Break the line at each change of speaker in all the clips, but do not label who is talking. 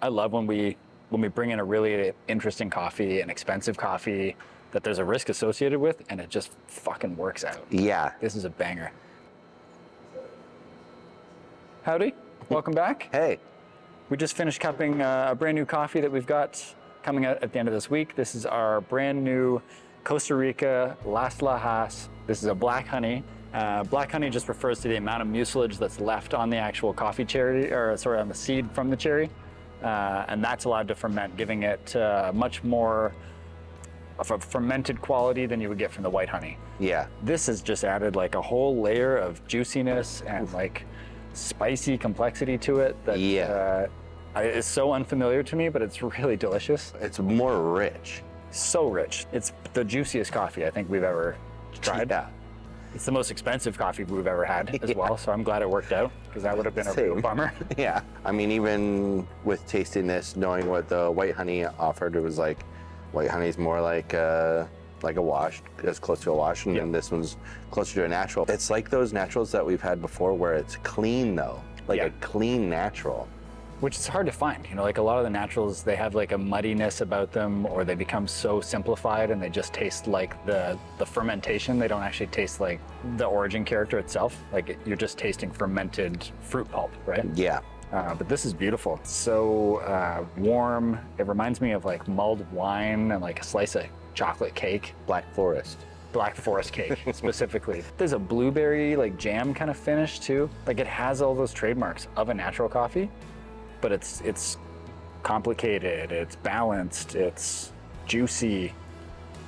I love when we bring in a really interesting coffee, an expensive coffee that there's a risk associated with, and it just fucking works out.
Yeah.
This is a banger. Howdy, welcome back.
Hey.
We just finished cupping a brand new coffee that we've got coming out at the end of this week. This is our brand new Costa Rica Las Lajas. This is a black honey. Black honey just refers to the amount of mucilage that's left on the actual coffee cherry, or sorry, on the seed from the cherry. And that's allowed to ferment, giving it much more of a fermented quality than you would get from the white honey.
Yeah.
This has just added like a whole layer of juiciness and like spicy complexity to it that is so unfamiliar to me, but it's really delicious.
It's more rich.
So rich. It's the juiciest coffee I think we've ever tried.
Yeah.
It's the most expensive coffee we've ever had as well, so I'm glad it worked out, because that would have been a real bummer.
Yeah. I mean, even with tasting this, knowing what the white honey offered, it was like, white honey's more like a wash, as close to a wash, and then this one's closer to a natural. It's like those naturals that we've had before where it's clean though, like a clean natural.
Which is hard to find. You know, like a lot of the naturals, they have like a muddiness about them, or they become so simplified and they just taste like the fermentation. They don't actually taste like the origin character itself. Like you're just tasting fermented fruit pulp, right?
Yeah.
But this is beautiful. It's so warm. It reminds me of like mulled wine and like a slice of chocolate cake.
Black Forest
cake specifically. There's a blueberry like jam kind of finish too. Like it has all those trademarks of a natural coffee, but it's complicated, it's balanced, it's juicy.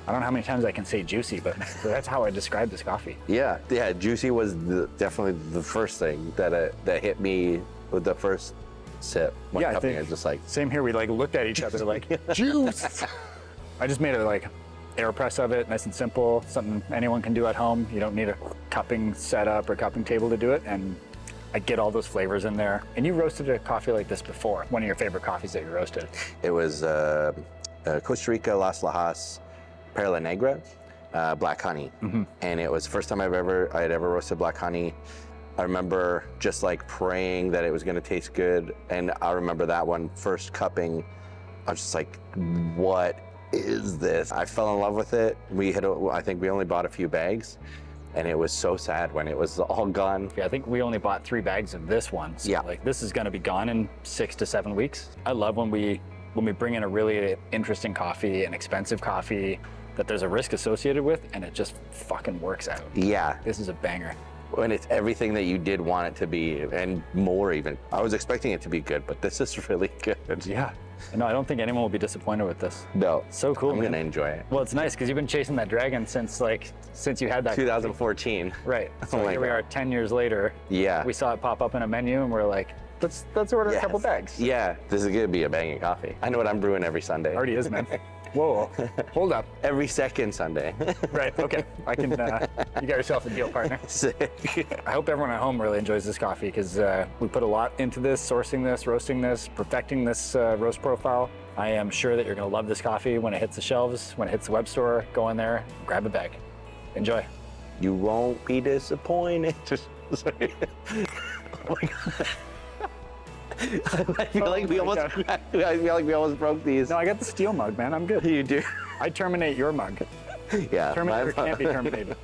I don't know how many times I can say juicy, but that's how I describe this coffee.
Yeah, juicy was definitely the first thing that hit me with the first sip.
Yeah, I think
it's just like
same here. We like looked at each other like juice. I just made a like AirPress of it, nice and simple, something anyone can do at home. You don't need a cupping setup or cupping table to do it, and I get all those flavors in there. And you roasted a coffee like this before. One of your favorite coffees that you roasted.
It was Costa Rica Las Lajas Perla Negra black honey, and it was the first time I had ever roasted black honey. I remember just like praying that it was going to taste good, and I remember that one first cupping. I was just like, "What is this?" I fell in love with it. I think we only bought a few bags. And it was so sad when it was all gone.
Yeah, I think we only bought 3 bags of this one. So like this is gonna be gone in 6 to 7 weeks. I love when we bring in a really interesting coffee, an expensive coffee that there's a risk associated with, and it just fucking works out.
Yeah.
This is a banger.
When it's everything that you did want it to be, and more even. I was expecting it to be good, but this is really good.
Yeah. No, I don't think anyone will be disappointed with this.
No.
So cool,
I'm gonna enjoy it.
Well, it's nice because you've been chasing that dragon since you had that.
2014.
Right. So here we are 10 years later.
Yeah.
We saw it pop up in a menu and we're like, let's order a couple bags.
Yeah. This is gonna be a banging coffee. I know what I'm brewing every Sunday.
Already is, man. Whoa, hold up.
Every second Sunday.
Right, okay. I can, you got yourself a deal, partner.
Sick.
I hope everyone at home really enjoys this coffee, because we put a lot into this, sourcing this, roasting this, perfecting this roast profile. I am sure that you're gonna love this coffee when it hits the shelves, when it hits the web store. Go in there, grab a bag. Enjoy.
You won't be disappointed. Sorry. Oh my God. I feel like we almost broke these.
No, I got the steel mug, man. I'm good.
You do?
I terminate your mug.
Yeah.
Terminator can't be terminated.